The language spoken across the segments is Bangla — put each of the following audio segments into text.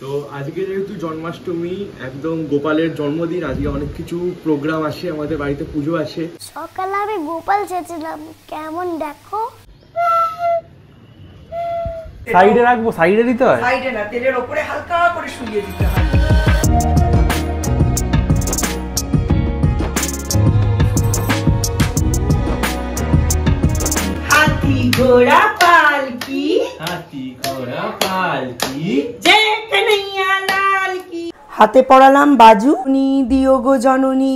তো আজকে যেহেতু জন্মাষ্টমী, একদম গোপালের জন্মদিন, আজকে অনেক কিছু প্রোগ্রাম আসে, আমাদের বাড়িতে পুজো আসে। সকালে আমি গোপাল চেয়েছিলাম, কেমন দেখো। সাইডে রাখবো, সাইডে দিতে হয়, সাইডে না, তেলের উপরে হালকা করে শুইয়ে দিতে হয়। হাতি ঘোড়া পালকি, হাতি ঘোড়া পালকি, জয় কানাইয়া লাল কি। হাতে পড়ালাম বাজু, নি দিও গো জননী,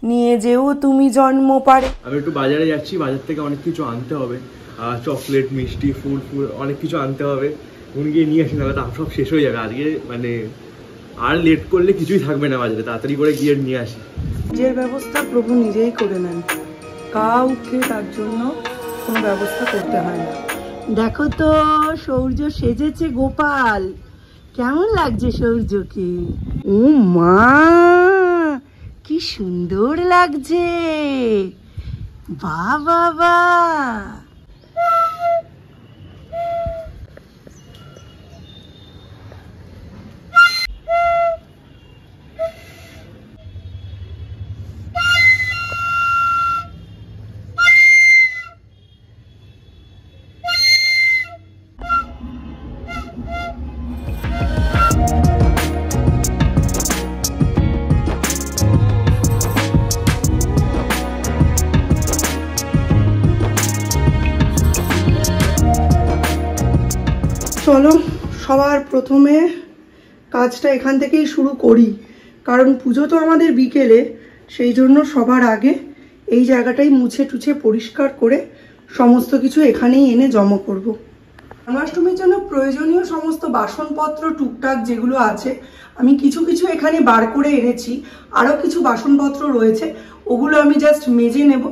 নিয়ে যেও তুমি জন্ম পারে। আমি একটু বাজারে যাচ্ছি, বাজার থেকে অনেক কিছু আনতে হবে, চকলেট, মিষ্টি, ফুল অনেক কিছু আনতে হবে। উনি গিয়ে নিয়ে আসি, নাহলে দাম সব শেষ হয়ে যাবে আজকে, মানে আর লেট করলে কিছুই থাকবে না বাজারে, তাড়াতাড়ি করে গিয়ে নিয়ে আসি। নিজের ব্যবস্থা প্রভু নিজেই করে নেন, কাউকে তার জন্য কোনো ব্যবস্থা করতে হয় না। দেখো তো সূর্য সেজেছে গোপাল, কেমন লাগছে সূর্যকে? ও মা, কি সুন্দর লাগছে, বাহ বাহ বাহ। চলো সবার প্রথমে কাজটা এখান থেকেই শুরু করি, কারণ পুজো তো আমাদের বিকেলে, সেই জন্য সবার আগে এই জায়গাটাই মুছে টুছে পরিষ্কার করে সমস্ত কিছু এখানেই এনে জমা করব। জন্মাষ্টমীর জন্য প্রয়োজনীয় সমস্ত বাসনপত্র টুকটাক যেগুলো আছে আমি কিছু কিছু এখানে বার করে এনেছি, আরও কিছু বাসনপত্র রয়েছে, ওগুলো আমি জাস্ট মেজে নেব,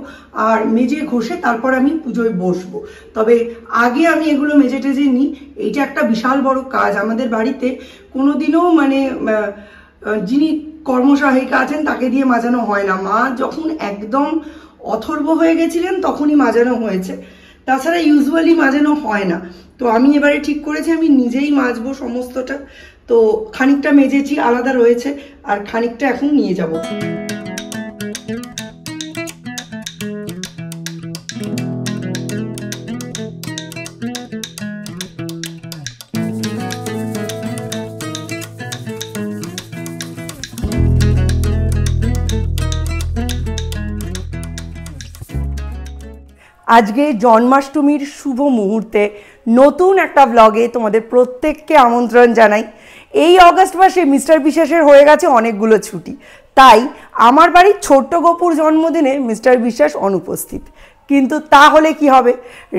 আর মেজে ঘষে তারপর আমি পুজোয় বসবো। তবে আগে আমি এগুলো মেজে টেজে নিই, এইটা একটা বিশাল বড় কাজ। আমাদের বাড়িতে কোনোদিনও মানে যিনি কর্মসহায়িকা আছেন তাকে দিয়ে মাজানো হয় না, মা যখন একদম অথর্ব হয়ে গেছিলেন তখনই মাজানো হয়েছে, তাছাড়া ইউজুয়ালি মাজানো হয় না। তো আমি এবারে ঠিক করেছি আমি নিজেই মাজবো সমস্তটা। তো খানিকটা মেজেছি, আলাদা রয়েছে, আর খানিকটা এখন নিয়ে যাব। আজকে জন্মাষ্টমীর শুভ মুহূর্তে নতুন একটা ব্লগে তোমাদের প্রত্যেককে আমন্ত্রণ জানাই। এই অগাস্ট মাসে মিস্টার বিশ্বাসের হয়ে গেছে অনেকগুলো ছুটি, তাই আমার বাড়ির ছোট্ট গপুর জন্মদিনে মিস্টার বিশ্বাস অনুপস্থিত। কিন্তু তাহলে কি হবে,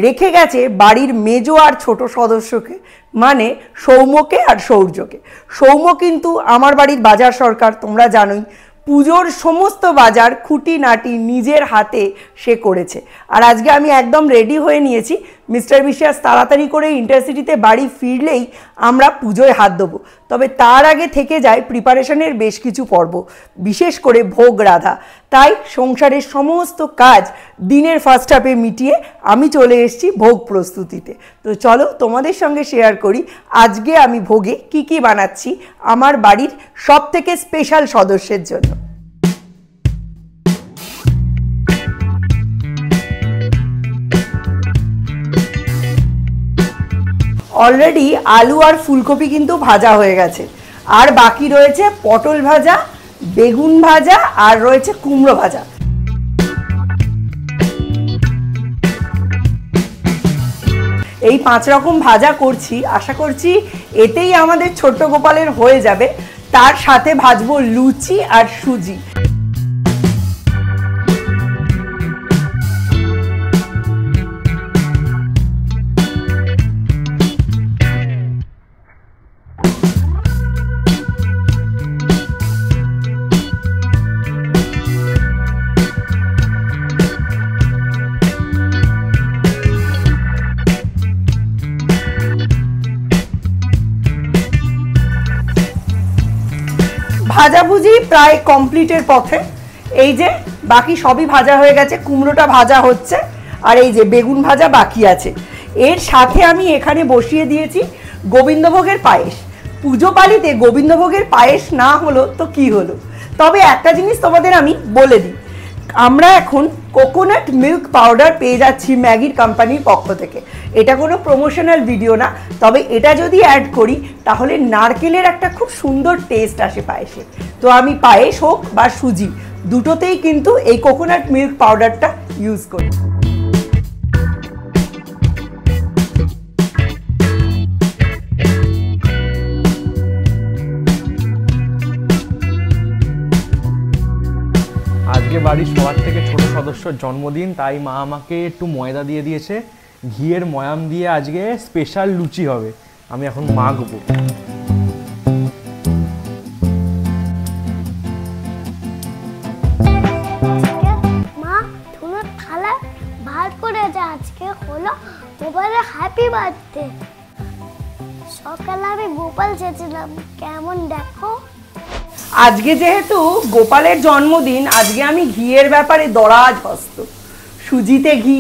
রেখে গেছে বাড়ির মেজো আর ছোট সদস্যকে, মানে সৌম্যকে আর সৌর্যকে। সৌম্য কিন্তু আমার বাড়ির বাজার সরকার, তোমরা জানোই। পুজোর সমস্ত বাজার খুঁটিনাটি নিজের হাতে সে করেছে। আর আজকে আমি একদম রেডি হয়ে নিয়েছি, মিস্টার বিশ্বাস তাড়াতাড়ি করে ইন্টারসিটিতে বাড়ি ফিরলেই আমরা পুজোয় হাত দেবো। তবে তার আগে থেকে যায় প্রিপারেশনের বেশ কিছু পর্ব, বিশেষ করে ভোগ রাধা। তাই সংসারের সমস্ত কাজ দিনের ফার্স্ট হাফে মিটিয়ে আমি চলে এসেছি ভোগ প্রস্তুতিতে। তো চলো তোমাদের সঙ্গে শেয়ার করি আজকে আমি ভোগে কি কি বানাচ্ছি আমার বাড়ির সবথেকে স্পেশাল সদস্যের জন্য। অলরেডি আলু আর ফুলকপি কিন্তু ভাজা হয়ে গেছে, আর বাকি রয়েছে পটল ভাজা, বেগুন ভাজা, আর রয়েছে কুমড়ো ভাজা। এই 5 রকম ভাজা করছি, আশা করছি এতেই আমাদের ছোট্ট গোপালের হয়ে যাবে। তার সাথে ভাজবো লুচি আর সুজি। ভাজাভুজি প্রায় কমপ্লিটের পথে। এই যে বাকি সবই ভাজা হয়ে গেছে, কুমড়োটা ভাজা হচ্ছে, আর এই যে বেগুন ভাজা বাকি আছে। এর সাথে আমি এখানে বসিয়ে দিয়েছি গোবিন্দভোগের পায়েস। পুজো পালিতে গোবিন্দভোগের পায়েস না হলো তো কি হলো। তবে একটা জিনিস তোমাদের আমি বলে দিই, আমরা এখন কোকোনাট মিল্ক পাউডার পেয়ে যাচ্ছি ম্যাগির কোম্পানির পক্ষ থেকে। এটা কোনো প্রমোশনাল ভিডিও না, তবে এটা যদি অ্যাড করি তাহলে নারকেলের একটা খুব সুন্দর টেস্ট আসে পায়েসে। তো আমি পায়েস হোক বা সুজি দুটোতেই কিন্তু এই কোকোনাট মিল্ক পাউডারটা ইউজ করি। আজকে বাড়ির সবার থেকে ছোট সদস্যর জন্মদিন, তাই মা আমাকে একটু ময়দা দিয়ে দিয়েছে, ঘিয়ের ময়াম দিয়ে আজকে স্পেশাল লুচি হবে। আমি এখন মাখবো। মা তুমি থালা ভাত করে যা, আজকে হলো গোপালের হ্যাপি বার্থডে। সকালে আমি গোপাল চেয়েছিলাম, কেমন দেখো। আজকে যেহেতু গোপালের জন্মদিন, আজকে আমি ঘিয়ের ব্যাপারে দরাজ হস্ত। সুজিতে ঘি,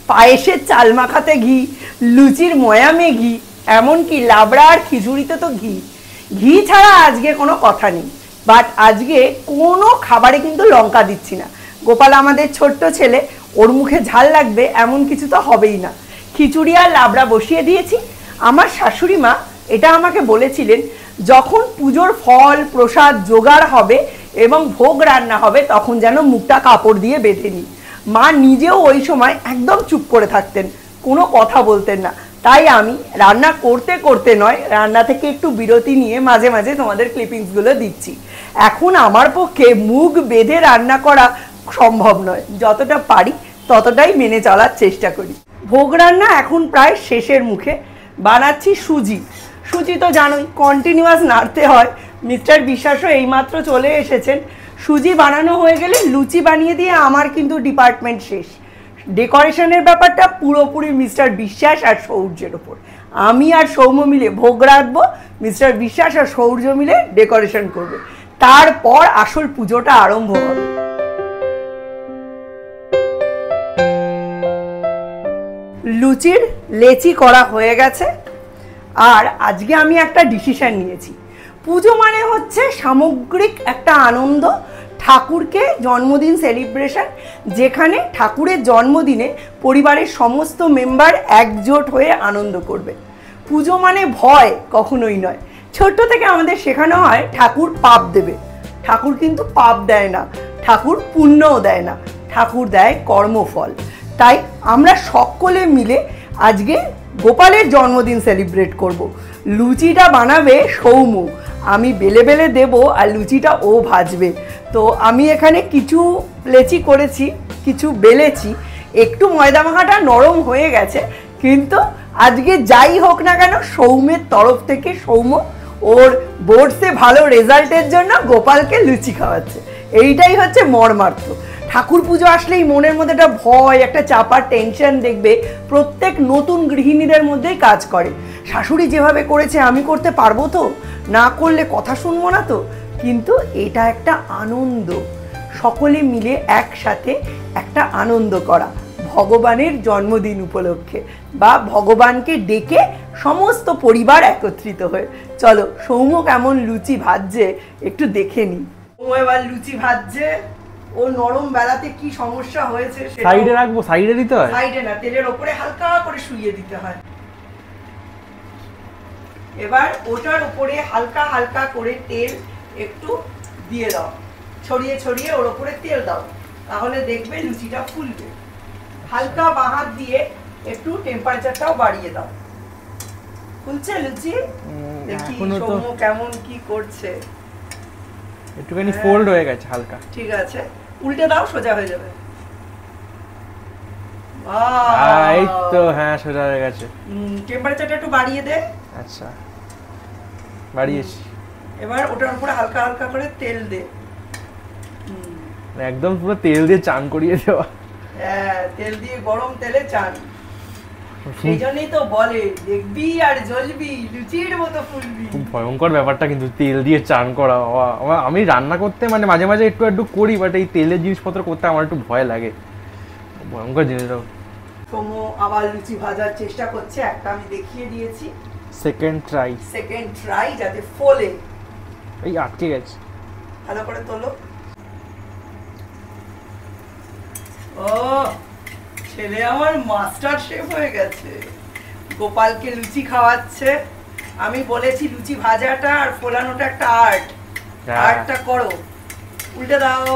পায়েসের চাল মাখাতে ঘি, লুচির ময়ামে ঘি, এমনকি লাবড়া আর খিচুড়িতে তো ঘি। ঘি ছাড়া আজকে কোনো কথা নেই। বাট আজকে কোনো খাবারে কিন্তু লঙ্কা দিচ্ছি না। গোপাল আমাদের ছোট্ট ছেলে, ওর মুখে ঝাল লাগবে এমন কিছু তো হবেই না। খিচুড়ি আর লাবড়া বসিয়ে দিয়েছি। আমার শাশুড়ি মা এটা আমাকে বলেছিলেন, যখন পুজোর ফল প্রসাদ জোগাড় হবে এবং ভোগ রান্না হবে তখন যেন মুখটা কাপড় দিয়ে বেঁধে নিই। মা নিজেও ওই সময় একদম চুপ করে থাকতেন, কোনো কথা বলতেন না। তাই আমি রান্না করতে করতে নয়, রান্না থেকে একটু বিরতি নিয়ে মাঝে মাঝে তোমাদের ক্লিপিংসগুলো দিচ্ছি। এখন আমার পক্ষে মুখ বেঁধে রান্না করা সম্ভব নয়, যতটা পারি ততটাই মেনে চলার চেষ্টা করি। ভোগ রান্না এখন প্রায় শেষের মুখে। বানাচ্ছি সুজি। সুজি তো জানোই কন্টিনিউয়াস নাড়তে হয়। মিস্টার বিশ্বাসও এইমাত্র চলে এসেছেন। সুজি বানানো হয়ে গেলে লুচি বানিয়ে দিয়ে আমার কিন্তু ডিপার্টমেন্ট শেষ। ডেকোরেশনের ব্যাপারটা পুরোপুরি মিস্টার বিশ্বাস আর সৌর্যের ওপর। আমি আর সৌম্য মিলে ভোগ রাখবো, মিস্টার বিশ্বাস আর সৌর্য মিলে ডেকোরেশন করবে। তারপর আসল পুজোটা আরম্ভ হবে। লুচির লেচি করা হয়ে গেছে। আর আজকে আমি একটা ডিসিশন নিয়েছি, পুজো মানে হচ্ছে সামগ্রিক একটা আনন্দ, ঠাকুরকে জন্মদিন সেলিব্রেশন, যেখানে ঠাকুরের জন্মদিনে পরিবারের সমস্ত মেম্বার একজোট হয়ে আনন্দ করবে। পুজো মানে ভয় কখনোই নয়। ছোট্ট থেকে আমাদের শেখানো হয় ঠাকুর পাপ দেবে। ঠাকুর কিন্তু পাপ দেয় না, ঠাকুর পুণ্যও দেয় না, ঠাকুর দেয় কর্মফল। তাই আমরা সকলে মিলে আজকে গোপালের জন্মদিন সেলিব্রেট করব। লুচিটা বানাবে সৌম্য, আমি বেলে বেলে দেব আর লুচিটা ও ভাজবে। তো আমি এখানে কিছু লেচি করেছি, কিছু বেলেছি। একটু ময়দা মাখাটা নরম হয়ে গেছে, কিন্তু আজকে যাই হোক না কেন সৌম্যের তরফ থেকে সৌম্য ওর বোর্ডসে ভালো রেজাল্টের জন্য গোপালকে লুচি খাওয়াচ্ছে। এইটাই হচ্ছে মর্মার্থ। ঠাকুর পুজো আসলেই মনের মধ্যে একটা ভয়, একটা চাপার টেনশন দেখবে প্রত্যেক নতুন গৃহিণীদের মধ্যেই কাজ করে। শাশুড়ি যেভাবে করেছে আমি করতে পারবো তো, না করলে কথা শুনবো না তো। কিন্তু এটা একটা আনন্দ, সকলে মিলে একসাথে একটা আনন্দ করা ভগবানের জন্মদিন উপলক্ষে, বা ভগবানকে ডেকে সমস্ত পরিবার একত্রিত হয়ে। চলো সৌম্য কেমন লুচি ভাজছে একটু দেখে নি। ও এবার লুচি ভাজছে, ও নরম বেলাতে কি সমস্যা হয়েছে সাইডে রাখবো, সাইডে দিতে হয়, সাইডে না, তেলের ওপরে হালকা করে শুইয়ে দিতে হয়। এবার ওটার উপরে হালকা হালকা করে তেল একটু দিয়ে দাও, ছড়িয়ে ছড়িয়ে ওর উপরে তেল দাও, তাহলে দেখবে লুচিটা ফুলবে। হালকা বাঁ হাত দিয়ে একটু টেম্পারেচারটাও বাড়িয়ে দাও। ফুলছে লুচি? দেখি সৌম্য কেমন কি করছে। একটুখানি ফোল্ড হয়ে গেছে হালকা। ঠিক আছে, উল্টে দাও, সোজা হয়ে যাবে। এই তো, হ্যাঁ সোজা হয়ে গেছে। টেম্পারেচারটা একটু বাড়িয়ে দে। আচ্ছা, বাড়িয়েছি। এবার ওটার উপরে হালকা হালকা করে তেল দে। একদম পুরো তেল দিয়ে চান করিয়ে দেওয়া। হ্যাঁ, তেল দিয়ে গরম তেলে চান। সেই জন্যই তো বলে দেখবি আর জ্বলবি, লুচির মতো ফুলবি। খুব ভয়ঙ্কর ব্যাপারটা কিন্তু তেল দিয়ে চান করা। আমি রান্না করতে মানে মাঝে মাঝে একটু একটু করি, বাট এই তেলের জিনিসপত্র করতে আমার একটু ভয় লাগে। ভয়ঙ্কর জিনিসটা। সৌম্য আবার লুচি ভাজার চেষ্টা করছে, একটা আমি দেখিয়ে দিয়েছি। সেকেন্ড ট্রাই যাতে ফোলে। এই আটকে গেছে, ভালো করে তোলো। ও ছেলে আমার মাস্টার শেফ হয়ে গেছে, গোপালকে লুচি খাওয়াচ্ছে। আমি বলেছি লুচি ভাজাটা আর ফোলানোটা একটা আর্টটা করো। উল্টে দাও।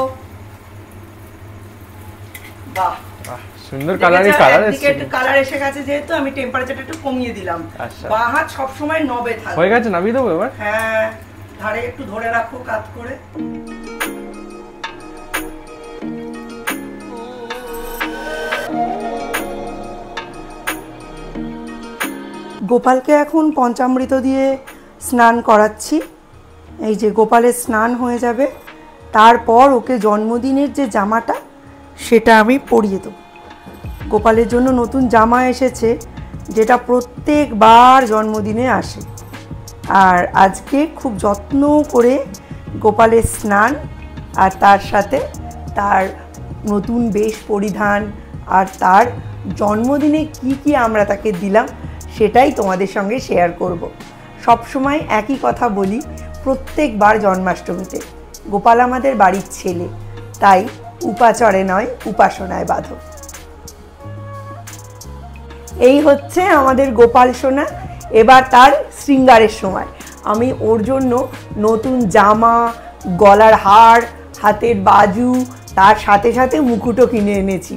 বাহ, সুন্দর কালার এসেছে। একটু কালার এসে গেছে, যেহেতু আমি টেম্পারেচারটা একটু কমিয়ে দিলাম। আচ্ছা, বাঁ হাত সবসময় নবে থাকে। হয়ে গেছে, নামিয়ে দেবো এবার? হ্যাঁ, ধারে একটু ধরে রাখো কাত করে। গোপালকে এখন পঞ্চামৃত দিয়ে স্নান করাচ্ছি। এই যে গোপালের স্নান হয়ে যাবে, তারপর ওকে জন্মদিনের যে জামাটা সেটা আমি পরিয়ে দেবো। গোপালের জন্য নতুন জামা এসেছে, যেটা প্রত্যেকবার জন্মদিনে আসে। আর আজকে খুব যত্ন করে গোপালের স্নান আর তার সাথে তার নতুন বেশ পরিধান আর তার জন্মদিনে কি আমরা তাকে দিলাম সেটাই তোমাদের সঙ্গে শেয়ার করব। সবসময় একই কথা বলি প্রত্যেকবার জন্মাষ্টমীতে, গোপাল আমাদের বাড়ির ছেলে, তাই উপাচরে নয় উপাসনায় বাঁধো। এই হচ্ছে আমাদের গোপাল সোনা। এবার তার শৃঙ্গারের সময়। আমি ওর জন্য নতুন জামা, গলার হার, হাতের বাজু, তার সাথে সাথে মুকুটও কিনে এনেছি।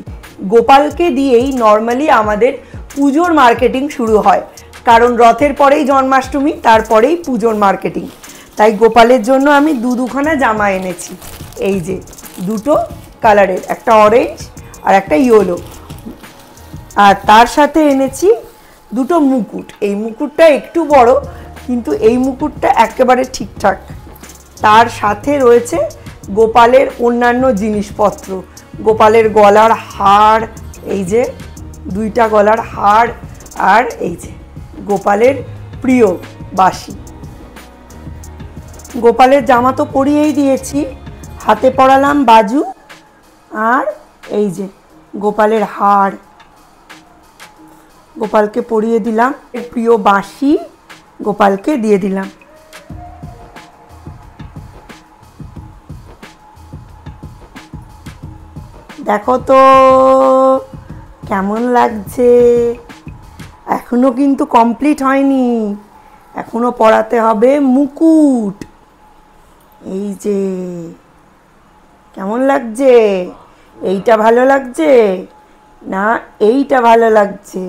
গোপালকে দিয়েই নর্মালি আমাদের পুজোর মার্কেটিং শুরু হয়, কারণ রথের পরেই জন্মাষ্টমী, তারপরেই পুজোর মার্কেটিং। তাই গোপালের জন্য আমি দুখানা জামা এনেছি। এই যে দুটো কালারের, একটা অরেঞ্জ আর একটা ইয়েলো। আর তার সাথে এনেছি দুটো মুকুট। এই মুকুটটা একটু বড়, কিন্তু এই মুকুটটা একেবারে ঠিকঠাক। তার সাথে রয়েছে গোপালের অন্যান্য জিনিসপত্র, গোপালের গলার হার, এই যে দুইটা গলার হার, আর এই যে গোপালের প্রিয় বাঁশি। গোপালের জামা তো পরিয়েই দিয়েছি, হাতে পরালাম বাজু, আর এই যে গোপালের হার গোপালকে পরিয়ে দিলাম। এর প্রিয় বাঁশি গোপালকে দিয়ে দিলাম। দেখো তো কেমন লাগছে। এখনো কিন্তু কমপ্লিট হয়নি, এখনো পরাতে হবে মুকুট। এই যে কেমন লাগছে, এইটা ভালো লাগছে না এইটা ভালো লাগছে?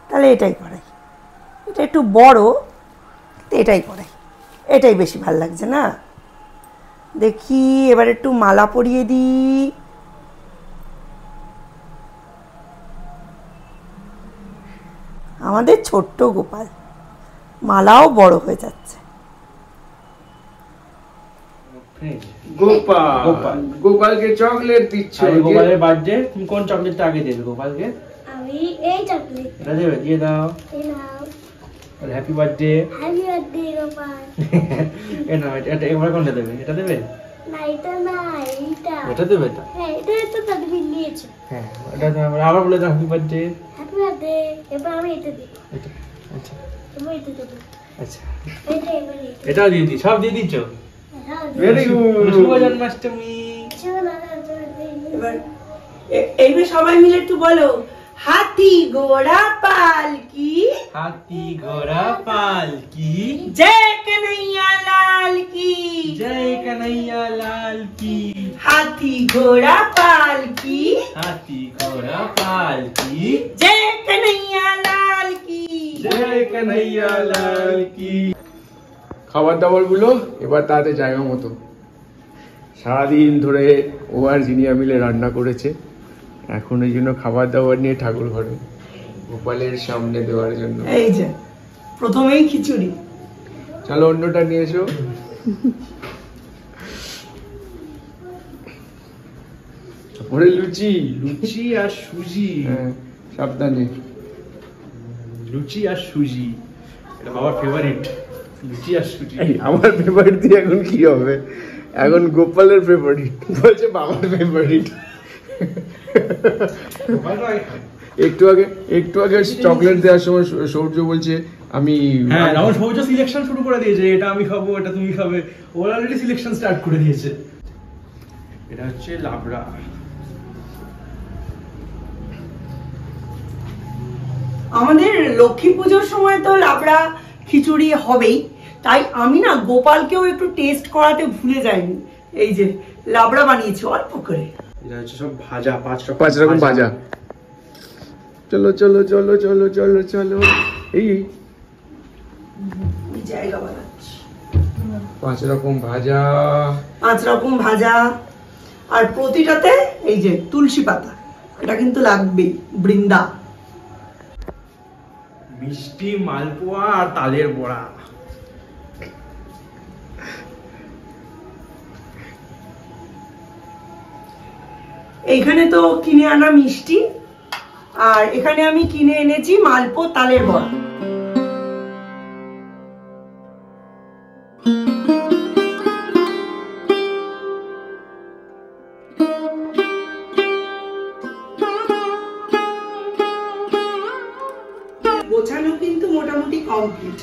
তাহলে এটাই করাই, এটা একটু বড়, এটাই করাই, এটাই বেশি ভালো লাগছে না? দেখি এবার একটু মালা পরিয়ে দিই। আমাদের ছোট্ট গোপাল, মালাও বড় হয়ে যাচ্ছে। গোপালকে চকলেট দিচ্ছ। গোপালের বার্থডে, তুমি কোন চকলেটটা আগে দেবে গোপালকে? আমি এই চকলেট। এটা দেবে, দিয়ে দাও। এই নাও। Happy birthday. Happy birthday Gopal. এটা এবার কোনটা দেবে? এটা দেবে না, এটা না, এইটা। এটা দেবে? এটা হ্যাঁ, এটা তো তাড়াতাড়ি নিয়েছে। হ্যাঁ, এটা আবার বলে দাও হ্যাপি বার্থডে। Happy birthday. এবার আমি এটা দিই। এটা, আচ্ছা এবার এটা দেবো। আচ্ছা, এটা এবার এটা। এটাও দিয়ে দিই, সব দিয়ে দিচ্ছ। Very good. শুভ জন্মাষ্টমী। এবার এইবার সবাই মিলে একটু বলো, হাতি ঘোড়া পালকি, হাতি ঘোড়া পালকি, জয় কन्हैया लाल की, জয় কানাইয়া লাল কি। হাতি ঘোড়া পালকি, হাতি ঘোড়া পালকি, জয় কन्हैया लाल की, জয় কানাইয়া লাল কি। খাবার দাবার গুলো এবার তাতে জায়গা মতো। সারাদিন ধরে ও আর জিনিয়া মিলে রান্না করেছে, এখন এই জন্য খাবার দাবার নিয়ে ঠাকুর ঘরে গোপালের সামনে দেওয়ার জন্য। এই যে প্রথমেই খিচুড়ি। চলো অন্যটা নিয়ে এসো। তারপরে লুচি। লুচি আর সুজি। হ্যাঁ, সাবধানে। লুচি আর সুজি, এটা বাবার ফেভারিট। লুচি আর সুজি। এই, আমার ফেভারিট দিয়ে এখন কি হবে? এখন গোপালের ফেভারিট বলছে বাবার ফেভারিট। একটু আগে চকলেট দেওয়ার সময় সৌর্য বলছে আমি হ্যাঁ রাহুল সৌর্য সিলেকশন শুরু করে দিয়েছে, এটা আমি খাবো এটা তুমি খাবে, ওরা অলরেডি সিলেকশন স্টার্ট করে দিয়েছে। এটা হচ্ছে লাবড়া। আমাদের লক্ষ্মী পুজোর সময় তো লাবড়া খিচুড়ি হবেই, তাই আমি না গোপালকেও একটু টেস্ট করাতে ভুলে যাইনি। এই যে লাবড়া বানিয়েছি অল্প করে। এটা হচ্ছে সব ভাজা, 5 রকম ভাজা। চলো চলো চলো চলো চলো চলো, এই জায়গা বানাচ্ছি। 5 রকম ভাজা, 5 রকম ভাজা, আর প্রতিটাতে এই যে তুলসী পাতা, এটা কিন্তু লাগবেই। বৃন্দা, মিষ্টি, মালপোয়া আর তালের বড়া। এইখানে তো কিনে আনা মিষ্টি, আর এখানে আমি কিনে এনেছি মালপো তালের বড়া। গোছানো কিন্তু মোটামুটি কমপ্লিট।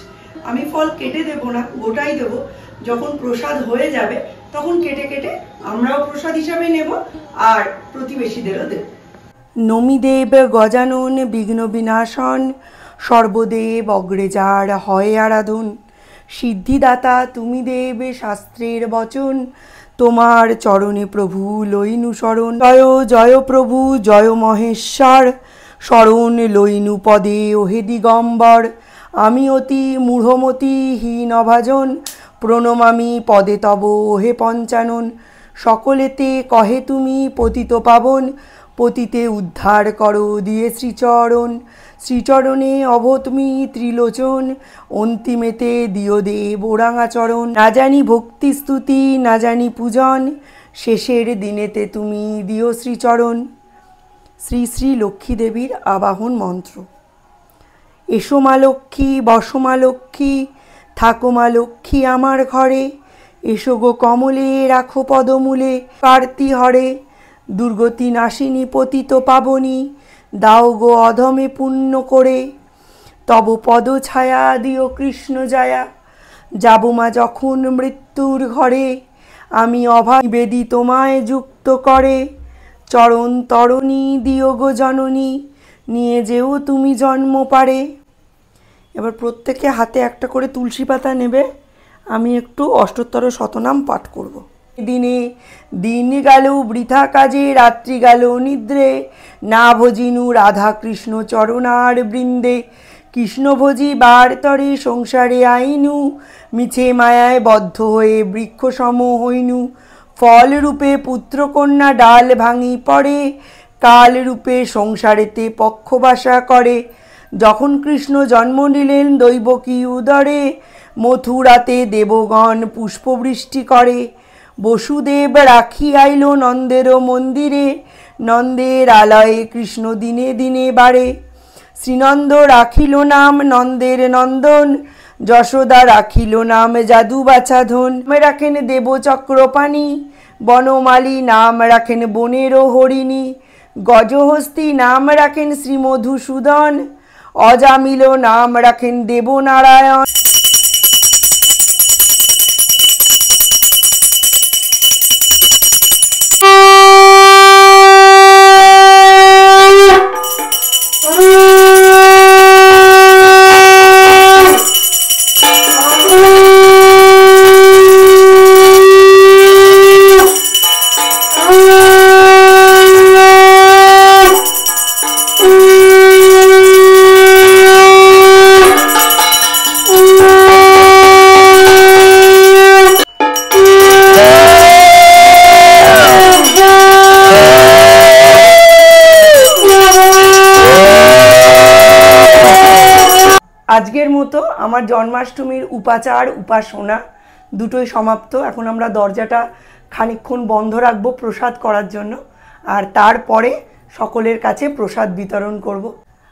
আমি ফল কেটে দেবো না, গোটাই দেবো। যখন প্রসাদ হয়ে যাবে তখন কেটে কেটে আমরাও প্রসাদ হিসাবে নেব আর প্রতিবেশীদেরও দেব। নমিদেব গজানন বিঘ্ন বিনাশন, সর্বদেব অগ্রেজার হয় আরাধন। সিদ্ধিদাতা তুমি দেব শাস্ত্রের বচন, তোমার চরণে প্রভু লইনু শরণ। জয় জয় প্রভু জয় মহেশ্বর, শরণ লইনু পদে ওহে দিগম্বর। আমি অতি মূঢ়মতি হীন অভাজন, প্রণমামি পদে তব ওহে পঞ্চানন। সকলেতে কহে তুমি পতিত পাবন, পতিতে উদ্ধার করো দিয়ে শ্রীচরণ। শ্রীচরণে অভ তুমি ত্রিলোচন, অন্তিমেতে দিও দেব ওরাঙাচরণ। না জানি ভক্তি স্তুতি না জানি পূজন, শেষের দিনেতে তুমি দিও শ্রীচরণ। শ্রী শ্রী লক্ষ্মী দেবীর আবাহন মন্ত্র। এসো মা লক্ষ্মী, বসো মা লক্ষ্মী, থাকো মা লক্ষ্মী আমার ঘরে। এসো গো কমলে রাখো পদমূলে, কার্তি হরে। দুর্গতি নাশিনী পতিত পাবনী, দাও গো অধমে পুণ্য করে। তব পদ ছায়া দিও কৃষ্ণ জায়া, যাব মা যখন মৃত্যুর ঘরে। আমি অভা বেদি তোমায় যুক্ত করে, চরণ তরণী দিও গো জননী, নিয়ে যেও তুমি জন্ম পারে। এবার প্রত্যেকে হাতে একটা করে তুলসী পাতা নেবে, আমি একটু অষ্টোত্তর শতনাম পাঠ করব। দিনে দিন গেল বৃথা কাজে, রাত্রি গেল নিদ্রে, না ভজিনু রাধা কৃষ্ণ চরণার বৃন্দে। কৃষ্ণভোজি বার তরে সংসারে আইনু, মিছে মায়ায় বদ্ধ হয়ে বৃক্ষ সম হইনু। ফল রূপে পুত্রকন্যা ডাল ভাঙি পড়ে, কাল রূপে সংসারেতে পক্ষবাসা করে। যখন কৃষ্ণ জন্ম নিলেন দৈবকী উদরে, মথুরাতে দেবগণ পুষ্পবৃষ্টি করে। বসুদেব রাখি আইল নন্দের মন্দিরে, নন্দের আলয়ে কৃষ্ণ দিনে দিনে বাড়ে। শ্রীনন্দ রাখিল নাম নন্দের নন্দন, যশোদা রাখিল নাম যাদু বাছাধন। রাখেন দেব চক্রপাণি, বনমালী নাম রাখেন বনের হরিণী। গজহস্তি নাম রাখেন শ্রী মধুসূদন, অজামিল নাম রাখেন দেবনারায়ণ। আজকের মতো আমার জন্মাষ্টমীর উপাচার উপাসনা দুটোই সমাপ্ত। এখন আমরা দরজাটা খানিকক্ষণ বন্ধ রাখবো প্রসাদ করার জন্য, আর তারপরে সকলের কাছে প্রসাদ বিতরণ করব।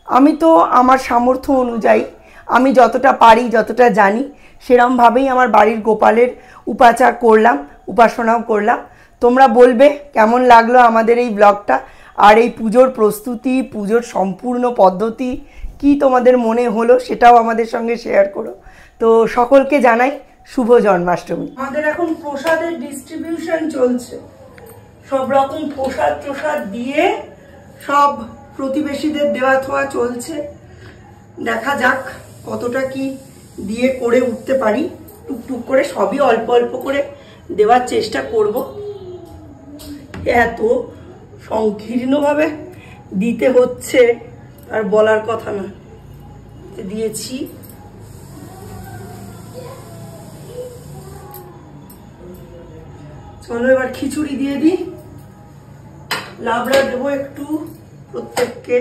আমি তো আমার সামর্থ্য অনুযায়ী আমি যতটা পারি যতটা জানি সেরমভাবেই আমার বাড়ির গোপালের উপাচার করলাম, উপাসনাও করলাম। তোমরা বলবে কেমন লাগলো আমাদের এই ব্লগটা, আর এই পুজোর প্রস্তুতি, পুজোর সম্পূর্ণ পদ্ধতি কি তোমাদের মনে হলো সেটাও আমাদের সঙ্গে শেয়ার করো। তো সকলকে জানাই শুভ জন্মাষ্টমী। আমাদের এখন প্রসাদের ডিস্ট্রিবিউশন চলছে, সব রকম প্রসাদ দিয়ে সব প্রতিবেশীদের দেওয়া থোয়া চলছে। দেখা যাক কতটা কি দিয়ে করে উঠতে পারি, টুকটুক করে সবই অল্প অল্প করে দেওয়ার চেষ্টা করব। এত সংকীর্ণভাবে দিতে হচ্ছে আর বলার কথা না, দিয়েছি। চলো এবার খিচুড়ি দিয়ে দিই, লাবড়া দেবো একটু প্রত্যেককে।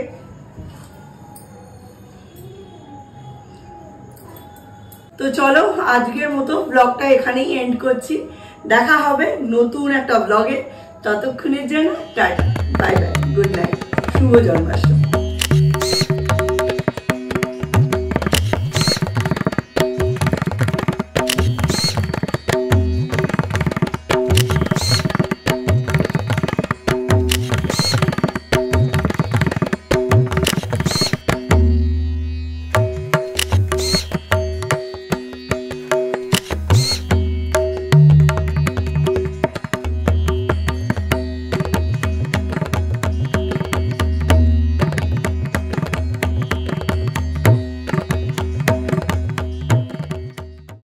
তো চলো আজকের মতো ব্লগটা এখানেই এন্ড করছি, দেখা হবে নতুন একটা ব্লগে। ততক্ষণের জন্য ta ta, bye bye, good night, শুভ জন্মাষ্টমী।